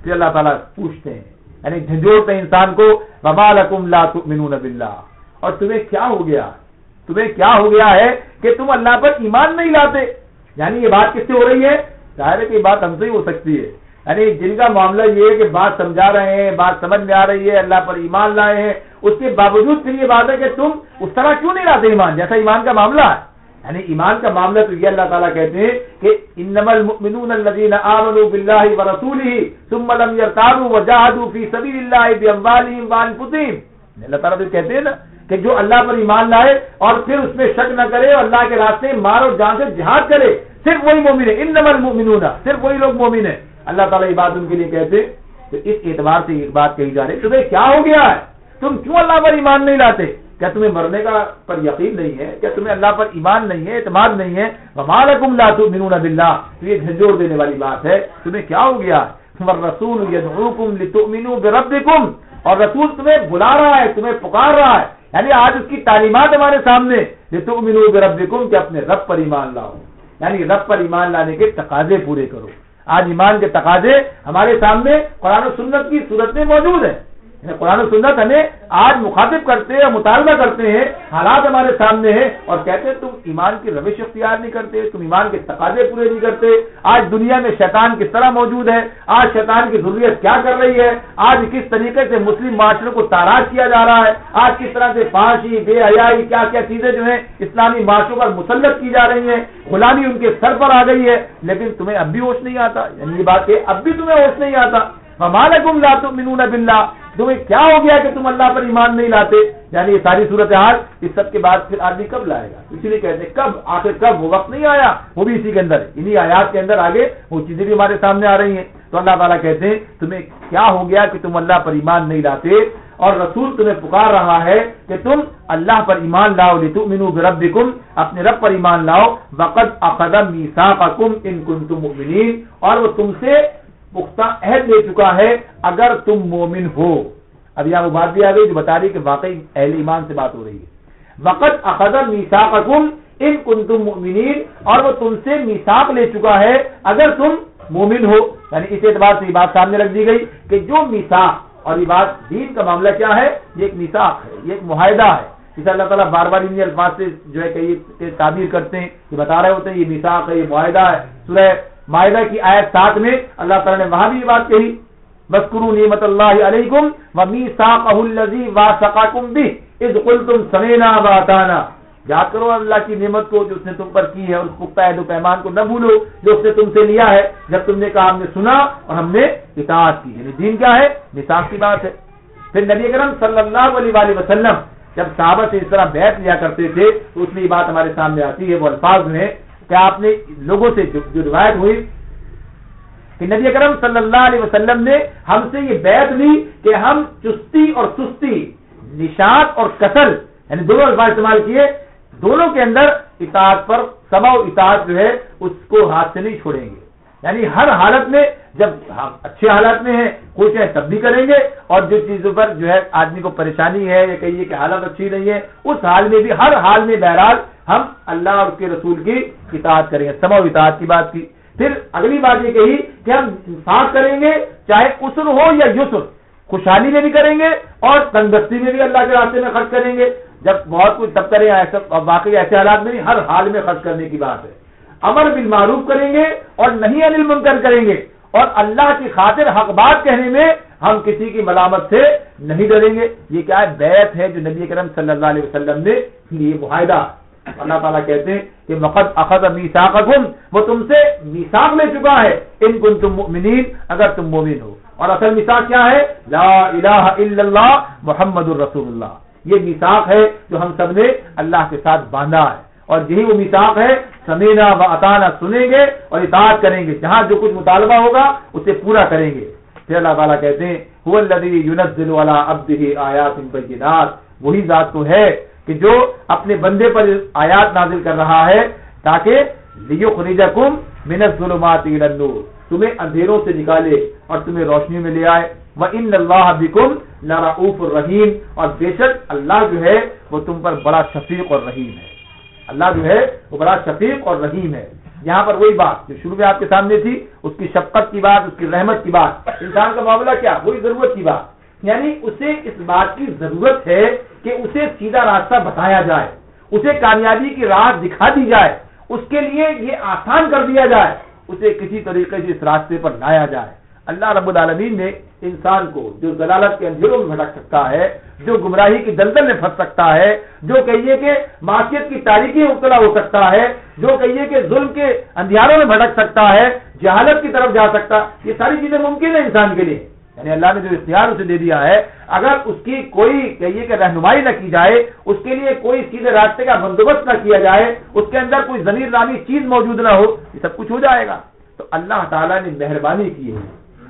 پھر اللہ تعالیٰ پوچھتے ہیں، یعنی جھنجھوڑتے ہیں انسان کو، وما لکم لا تؤمنون باللہ، اور تمہیں کیا ہو گیا، تمہیں کیا ہو گیا ہے کہ تم اللہ پر ایمان نہیں لاتے. یعنی یہ بات کس سے ہو رہی ہے؟ ظاہر ہے کہ یہ بات ہم سے ہی ہو سکتی ہے. یعنی جن کا معاملہ یہ ہے کہ بات سمجھا رہے ہیں، بات سمجھ میں آ رہی ہے، اللہ پر ایمان لائے ہیں، اس کے باوجود پھر یہ بات ہے کہ تم اس طرح کیوں نہیں لاتے ایمان جیسا ایمان کا معاملہ ہے. یعنی ایمان کا معاملہ تو یہ اللہ تعالیٰ کہتے ہیں کہ انما المؤمنون الذین آمنوا باللہ ورسولہ ثم لم یرتابوا وجاہدوا فی سبیل اللہ باموالہم وانفسہم. اللہ تعالیٰ تو کہتے ہیں نا کہ جو اللہ پر ایمان لائے اور پھر اس میں شک نہ کرے اور اللہ کے راستے مال اور جان سے جہاد کرے، صرف وہی مومن ہے. انما المؤمنون، صرف وہی لوگ مومن ہیں. اللہ تعالیٰ یہ بات ان کے لیے کہتے ہیں. تو اس اعتبار سے ایک بات کہی جا رہی ہے، تمہیں کیا ہو گیا ہے، تم کیوں اللہ پر ایمان نہیں لاتے؟ کیا تمہیں مرنے کا پر یقین نہیں ہے؟ کیا تمہیں اللہ پر ایمان نہیں ہے، اعتماد نہیں ہے؟ وما لکم لا تؤمنون باللہ. تو یہ جھنجھوڑ دینے والی بات ہے، تمہیں کیا ہو گیا ہے؟ والرسول یدعوکم لتؤمنوا بربکم، اور رسول تمہیں بلا رہا ہے، تمہیں پکار رہا ہے. یعنی آج اس کی تعلیمات ہمارے سامنے، لتؤمنوا بربکم، کہ اپنے رب پر ایمان لاؤ، یعنی رب پر ایمان لانے کے تقاضے پورے کرو. آج ایمان کے تقاضے ہمارے سامنے قرآن و سنت کی صورت میں موجود ہیں. قرآن و سنت ہمیں آج مخاطب کرتے ہیں، مطالبہ کرتے ہیں، حالات ہمارے سامنے ہیں اور کہتے ہیں تم ایمان کی روش اختیار نہیں کرتے، تم ایمان کے تقاضے پورے نہیں کرتے. آج دنیا میں شیطان کس طرح موجود ہے، آج شیطان کی ضروریت کیا کر رہی ہے، آج کس طریقے سے مسلم معاشرے کو تاراج کیا جا رہا ہے، آج کس طرح سے فحاشی، بے حیائی، کیا کیا چیزیں جو ہیں اسلامی معاشروں پر مسلط کی جا رہی ہیں، غلامی ان کے سر پر آ گئی ہے، لیکن تمہیں اب بھی ہوش نہیں آتا. یعنی یہ بات ہے اب بھی تمہیں ہوش نہیں آتا. وما لکم لا تؤمنون باللہ، تمہیں کیا ہو گیا کہ تم اللہ پر ایمان نہیں لاتے؟ یعنی یہ ساری صورتحال اس سب کے بعد پھر آدمی کب لائے گا؟ اسی لیے کہتے ہیں کب، آخر کب، وہ وقت نہیں آیا. وہ بھی اسی کے اندر، انہی آیات کے اندر آگے وہ چیزیں بھی ہمارے سامنے آ رہی ہیں. تو اللہ تعالیٰ کہتے ہیں تمہیں کیا ہو گیا کہ تم اللہ پر ایمان نہیں لاتے، اور رسول تمہیں پکار رہا ہے کہ تم اللہ پر ایمان لاؤ. لتؤمنوا بربکم، اپنے رب پر ایمان لاؤ. وقد اخذ میثاقکم ان کنتم مؤمنین، اور وہ تم سے پختہ عہد لے چکا ہے اگر تم مومن ہو. اب یہاں وہ بات بھی آ گئی جو بتا رہی کہ واقعی اہل ایمان سے بات ہو رہی ہے. وقد اخذ میثاقکم ان کنتم مؤمنین، اور وہ تم سے میثاق لے چکا ہے اگر تم مومن ہو. یعنی اس اعتبار سے یہ بات سامنے رکھ دی گئی کہ جو میثاق، اور یہ بات دین کا معاملہ کیا ہے، یہ ایک میثاق ہے، یہ ایک معاہدہ ہے. جسے اللہ تعالیٰ بار بار ان الفاظ سے جو ہے کہ تعبیر کرتے ہیں، یہ بتا رہے ہوتے ہیں یہ میثاق ہے، یہ معاہدہ ہے. سورہ مائدہ کی آیت 7 میں اللہ تعالیٰ نے وہاں بھی یہ بات کہی، وَاذْكُرُوا نِعْمَتَ اللَّهِ عَلَيْكُمْ وَمِيثَاقَهُ الَّذِي وَاثَقَكُم بِهِ إِذْ قُلْتُمْ سَمِعْنَا وَأَطَعْنَا. یاد کرو اللہ کی نعمت کو جو اس نے تم پر کی ہے، اور اس پختہ عہد و پیمان کو نہ بھولو جو اس نے تم سے لیا ہے جب تم نے کہا ہم نے سنا اور ہم نے اطاعت کی. یعنی دین کیا ہے؟ میثاق کی بات ہے. پھر نبی اکرم صلی اللہ علیہ وسلم جب صحابہ سے اس طرح بیعت لیا کرتے تھے تو اس میں یہ بات ہمارے سامنے آتی ہے. وہ الفاظ میں کہ آپ نے لوگوں سے جو روایت ہوئی کہ نبی اکرم صلی اللہ علیہ وسلم نے ہم سے یہ بیعت لی کہ ہم چستی اور سستی، نشاط اور کسل، یعنی دونوں الفاظ استعمال کیے، دونوں کے اندر اطاعت پر، سمع و اطاعت جو ہے اس کو ہاتھ سے نہیں چھوڑیں گے. یعنی ہر حالت میں، جب ہم اچھے حالات میں ہیں خوش ہیں تب بھی کریں گے، اور جو چیزوں پر جو ہے آدمی کو پریشانی ہے یا کہیے کہ حالت اچھی نہیں ہے اس حال میں بھی، ہر حال میں بہرحال ہم اللہ اور اس کے رسول کی اطاعت کریں گے. سمع و اطاعت کی بات کی. پھر اگلی بات یہ کہی کہ ہم انفاق کریں گے چاہے عسر ہو یا یسر، خوشحالی میں بھی کریں گے اور تنگستی میں بھی اللہ کے راستے میں خرچ کریں گے. جب بہت کچھ تب کریں، ایسا واقعی ایسے حالات میں نہیں، ہر حال میں خرچ کرنے کی بات ہے. امر بالمعروف کریں گے اور نہی عن المنکر کریں گے، اور اللہ کی خاطر حق بات کہنے میں ہم کسی کی ملامت سے نہیں ڈریں گے. یہ کیا ہے؟ بیعت ہے جو نبی کریم صلی اللہ علیہ وسلم نے یہ معاہدہ. اللہ تعالیٰ کہتے ہیں کہ وقد اخذ میثاقکم، وہ تم سے میثاق لے چکا ہے ان کنتم مؤمنین، اگر تم مومن ہو. اور اصل میثاق کیا ہے؟ لا الہ الا اللہ محمد الرسول اللہ. یہ میثاق ہے جو ہم سب نے اللہ کے ساتھ باندھا ہے، اور یہی وہ میثاق ہے سمینا و اطعنا، سنیں گے اور اطاعت کریں گے، جہاں جو کچھ مطالبہ ہوگا اسے پورا کریں گے. پھر اللہ تعالیٰ کہتے ہیں هو الذی ينزل علی عبده آیات بینات، وہی ذات تو ہے کہ جو اپنے بندے پر آیات نازل کر رہا ہے تاکہ لیخرجکم من الظلمات الی النور، تمہیں اندھیروں سے نکالے اور تمہیں روشنی میں لے آئے. وَإِنَّ اللَّهَ بِكُمْ لَرَؤُوفٌ رَحِيمٌ، اور بے شک اللہ جو ہے وہ تم پر بڑا شفیق اور رحیم ہے. اللہ جو ہے وہ بڑا شفیق اور رحیم ہے. یہاں پر وہی بات جو شروع میں آپ کے سامنے تھی، اس کی شفقت کی بات، اس کی رحمت کی بات، انسان کا معاملہ کیا، وہی ضرورت کی بات، یعنی اسے اس بات کی ضرورت ہے کہ اسے سیدھا راستہ بتایا جائے، اسے کامیابی کی راہ دکھا دی جائے، اس کے لیے یہ آسان کر دیا جائے، اسے کسی طریقے سے اس راستے پر لایا جائے۔ اللہ رب العالمین نے انسان کو جو ضلالت کے اندھیروں میں بھٹک سکتا ہے، جو گمراہی کی دلدل میں پھنس سکتا ہے، جو کہیے کہ معصیت کی تاریکی میں مبتلا ہو سکتا ہے، جو کہیے کہ ظلم کے اندھیاروں میں بھٹک سکتا ہے، جہالت کی طرف جا سکتا، یہ ساری چیزیں ممکن ہے انسان کے لیے، یعنی اللہ نے جو اختیار اسے دے دیا ہے، اگر اس کی کوئی کہیے کہ رہنمائی نہ کی جائے، اس کے لیے کوئی سیدھے راستے کا بندوبست نہ کیا جائے، اس کے اندر کوئی ضمیر نامی چیز موجود نہ ہو، یہ سب کچھ ہو جائے گا۔ تو اللہ تعالیٰ نے مہربانی کی ہے،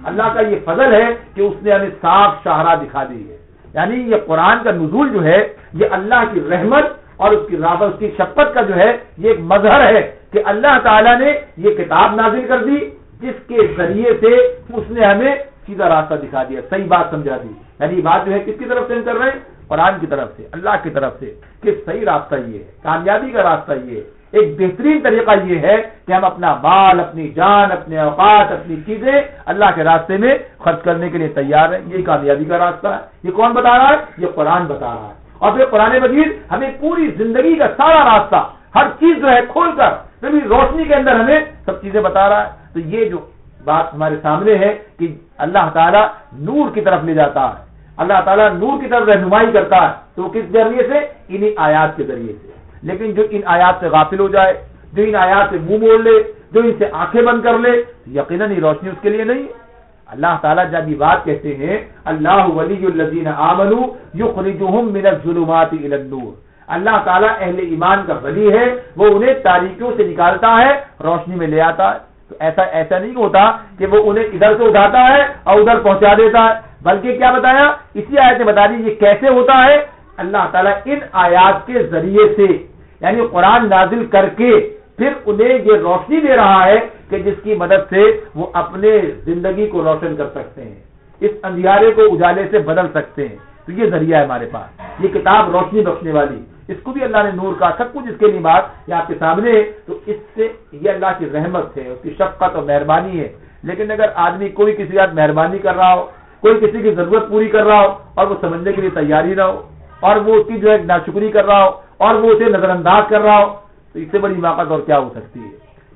اللہ کا یہ فضل ہے کہ اس نے ہمیں صاف شاہراہ دکھا دی ہے، یعنی یہ قرآن کا نزول جو ہے یہ اللہ کی رحمت اور اس کی رحمت، اس کی شفقت کا جو ہے یہ ایک مظہر ہے کہ اللہ تعالیٰ نے یہ کتاب نازل کر دی جس کے ذریعے سے اس نے ہمیں سیدھا راستہ دکھا دیا، صحیح بات سمجھا دی، یعنی یہ بات جو ہے کس کی طرف سے ہم کر رہے ہیں، قرآن کی طرف سے، اللہ کی طرف سے، کہ صحیح راستہ یہ ہے، کامیابی کا راستہ یہ ہے، ایک بہترین طریقہ یہ ہے کہ ہم اپنا مال، اپنی جان، اپنے اوقات، اپنی چیزیں اللہ کے راستے میں خرچ کرنے کے لیے تیار ہیں، یہ کامیابی کا راستہ ہے۔ یہ کون بتا رہا ہے؟ یہ قرآن بتا رہا ہے، اور پھر قرآن مجید ہمیں پوری زندگی کا سارا راستہ، ہر چیز جو ہے کھول کر پھر روشنی کے اندر ہمیں سب چیزیں بتا رہا ہے۔ تو یہ جو بات ہمارے سامنے ہے کہ اللہ تعالیٰ نور کی طرف لے جاتا ہے، اللہ تعالیٰ نور کی طرف رہنمائی کرتا ہے، تو وہ کس ذریعے سے؟ انہی آیات کے ذریعے سے۔ لیکن جو ان آیات سے غافل ہو جائے، جو ان آیات سے منہ موڑ لے، جو ان سے آنکھیں بند کر لے، یقیناً یہ روشنی اس کے لیے نہیں ہے۔ اللہ تعالیٰ جب یہ بات کہتے ہیں اللہ ولی الذین آمنوا یخرجہم من الظلمات الی النور، اللہ تعالیٰ اہل ایمان کا ولی ہے، وہ انہیں تاریکیوں سے نکالتا ہے، روشنی میں لے آتا ہے۔ تو ایسا نہیں ہوتا کہ وہ انہیں ادھر سے اٹھاتا ہے اور ادھر پہنچا دیتا ہے، بلکہ کیا بتایا اسی آیت نے بتا دی یہ کیسے ہوتا ہے۔ اللہ تعالیٰ ان آیات کے ذریعے سے، یعنی قرآن نازل کر کے پھر انہیں یہ روشنی دے رہا ہے کہ جس کی مدد سے وہ اپنے زندگی کو روشن کر سکتے ہیں، اس اندھیارے کو اجالے سے بدل سکتے ہیں۔ تو یہ ذریعہ ہے ہمارے پاس، یہ کتاب روشنی بخشنے والی، اس کو بھی اللہ نے نور کا، سب کچھ اس کے لیے بات یہ آپ کے سامنے ہے۔ تو اس سے یہ اللہ کی رحمت ہے، اس کی شفقت اور مہربانی ہے۔ لیکن اگر آدمی کوئی کسی کے ساتھ مہربانی کر رہا ہو، کوئی کسی کی ضرورت پوری کر رہا ہو اور وہ سمجھنے کے لیے تیاری نہ ہو، اور وہ اس کی جو ہے ناشکری کر رہا ہو اور وہ اسے نظر انداز کر رہا ہو، تو اس سے بڑی حماقت اور کیا ہو سکتی ہے۔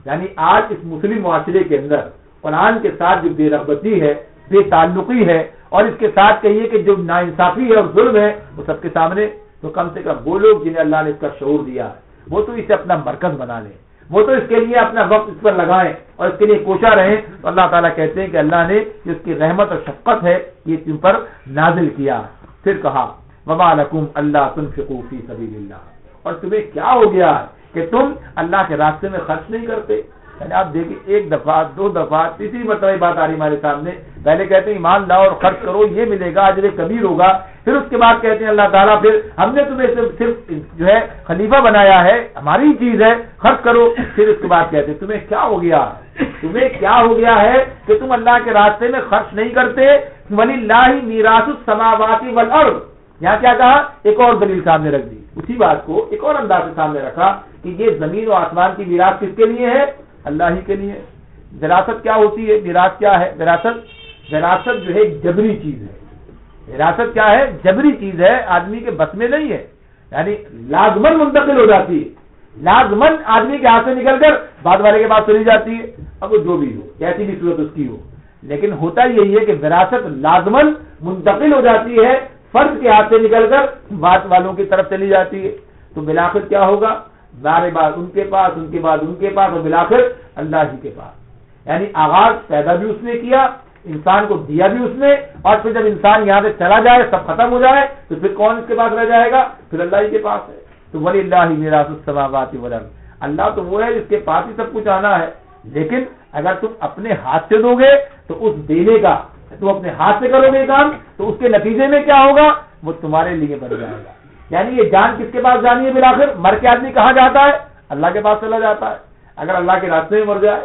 یعنی آج اس مسلم معاشرے کے اندر قرآن کے ساتھ جو بے رغبتی ہے، بے تعلقی ہے، اور اس کے ساتھ کہیے کہ جو ناانصافی ہے اور ظلم ہے، وہ سب کے سامنے، تو کم سے کم وہ لوگ جنہیں اللہ نے اس کا شعور دیا ہے وہ تو اسے اپنا مرکز بنا لیں، وہ تو اس کے لیے اپنا وقت اس پر لگائیں اور اس کے لیے کوشاں رہیں۔ تو اللہ تعالیٰ کہتے ہیں کہ اللہ نے اس کی رحمت اور شفقت ہے یہ تم پر نازل کیا۔ پھر کہا وما لکم الا تنفقوا فی سبیل اللہ، اور تمہیں کیا ہو گیا کہ تم اللہ کے راستے میں خرچ نہیں کرتے۔ یعنی آپ دیکھیں ایک دفعہ، دو دفعہ، تیسری مرتبہ بات آ رہی ہمارے سامنے، پہلے کہتے ہیں ایمان لاؤ اور خرچ کرو، یہ ملے گا، اجر کبیر ہوگا، پھر اس کے بعد کہتے ہیں اللہ تعالیٰ پھر ہم نے تمہیں صرف جو ہے خلیفہ بنایا ہے، ہماری چیز ہے، خرچ کرو۔ پھر اس کے بعد کہتے ہیں تمہیں کیا ہو گیا، تمہیں کیا ہو گیا ہے کہ تم اللہ کے راستے میں خرچ نہیں کرتے۔ وَلِلَّهِ مِيرَاثُ السَّمَاوَاتِ وَالْأَرْضِ، یہاں کیا کہا، ایک اور دلیل سامنے رکھ دی، اسی بات کو ایک اور انداز سے سامنے رکھا کہ یہ زمین و آسمان کی میراث کس کے لیے ہے؟ اللہ ہی کے لیے۔ وراثت کیا ہوتی ہے، میراث کیا ہے؟ وراثت جو ہے ایک جبری چیز ہے، وراثت کیا ہے؟ جبری چیز ہے، آدمی کے بس میں نہیں ہے، یعنی لازمن منتقل ہو جاتی ہے، لازمن آدمی کے ہاتھ سے نکل کر بعد والے کے پاس چلی جاتی ہے، اب وہ جو بھی ہو، کیسی بھی صورت اس کی ہو، لیکن ہوتا یہی ہے کہ وراثت لازمن منتقل ہو جاتی ہے، فرد کے ہاتھ سے نکل کر بعد والوں کی طرف چلی جاتی ہے۔ تو بالآخر کیا ہوگا؟ بارے بار ان کے پاس، ان کے بعد ان کے پاس، اور بالآخر اللہ ہی کے پاس۔ یعنی آغاز پیدا بھی اس نے کیا، انسان کو دیا بھی اس نے، اور پھر جب انسان یہاں سے چلا جائے، سب ختم ہو جائے، تو پھر کون اس کے پاس رہ جائے گا؟ پھر اللہ ہی کے پاس ہے۔ تو وَلِلَّهِ مِيرَاثُ السَّمَاوَاتِ وَالْأَرْضِ، اللہ تو وہ ہے جس کے پاس ہی سب کچھ آنا ہے، لیکن اگر تم اپنے ہاتھ سے دو گے تو اس دینے کا، تم اپنے ہاتھ سے کرو گے کام، تو اس کے نتیجے میں کیا ہوگا؟ وہ تمہارے لیے بن جائے گا۔ یعنی یہ جان کس کے پاس جانی ہے؟ بالآخر مر کے آدمی کہاں جاتا ہے؟ اللہ کے پاس چلا جاتا ہے۔ اگر اللہ کے راستے میں مر جائے،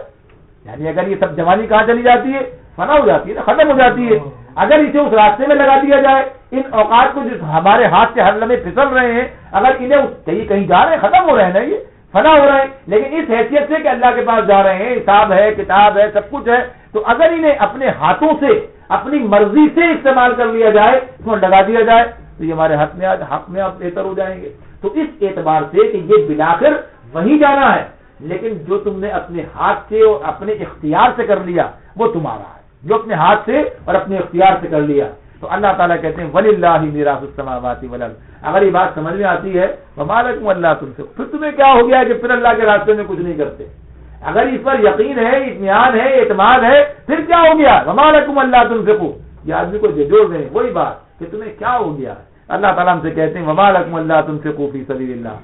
یعنی اگر یہ سب جوانی کہاں چلی جاتی ہے؟ فنا ہو جاتی ہے نا، ختم ہو جاتی ہے۔ اگر اسے اس راستے میں لگا دیا جائے، ان اوقات کو جو ہمارے ہاتھ سے ہر لمحے پھسل رہے ہیں، اگر انہیں کہیں جا رہے ہیں، ختم ہو رہے ہیں نا، یہ فنا ہو رہے ہیں، لیکن اس حیثیت سے کہ اللہ کے پاس جا رہے ہیں، حساب ہے، کتاب ہے، سب کچھ ہے، تو اگر انہیں اپنے ہاتھوں سے اپنی مرضی سے استعمال کر لیا جائے، اس میں لگا دیا جائے، تو یہ ہمارے حق میں آپ بہتر ہو جائیں گے۔ تو اس اعتبار سے کہ یہ بلاخر وہی جانا ہے، لیکن جو تم نے اپنے ہاتھ سے اور اپنے اختیار سے کر لیا وہ تمہارا ہے، جو اپنے ہاتھ سے اور اپنے اختیار سے کر لیا۔ تو اللہ تعالیٰ کہتے ہیں وَلِلَّهِ مِيرَاثُ السَّمَاوَاتِ وَالْأَرْضِ۔ اگر یہ بات سمجھ میں آتی ہے وَمَا لَكُمْ أَلَّا تُنْفِقُوا، پھر تمہیں کیا ہو گیا کہ پھر اللہ کے راستے میں کچھ نہیں کرتے؟ اگر اس پر یقین ہے، اطمینان ہے، اعتماد ہے، پھر کیا ہو گیا؟ وَمَا لَكُمْ أَلَّا تُنْفِقُوا، یہ آدمی کو جھنجھوڑ دیں وہی بات کہ تمہیں کیا ہو گیا۔ اللہ تعالیٰ ہم سے کہتے ہیں وَمَا لَكُمْ أَلَّا تُنْفِقُوا فِي سَبِيلِ اللَّهِ،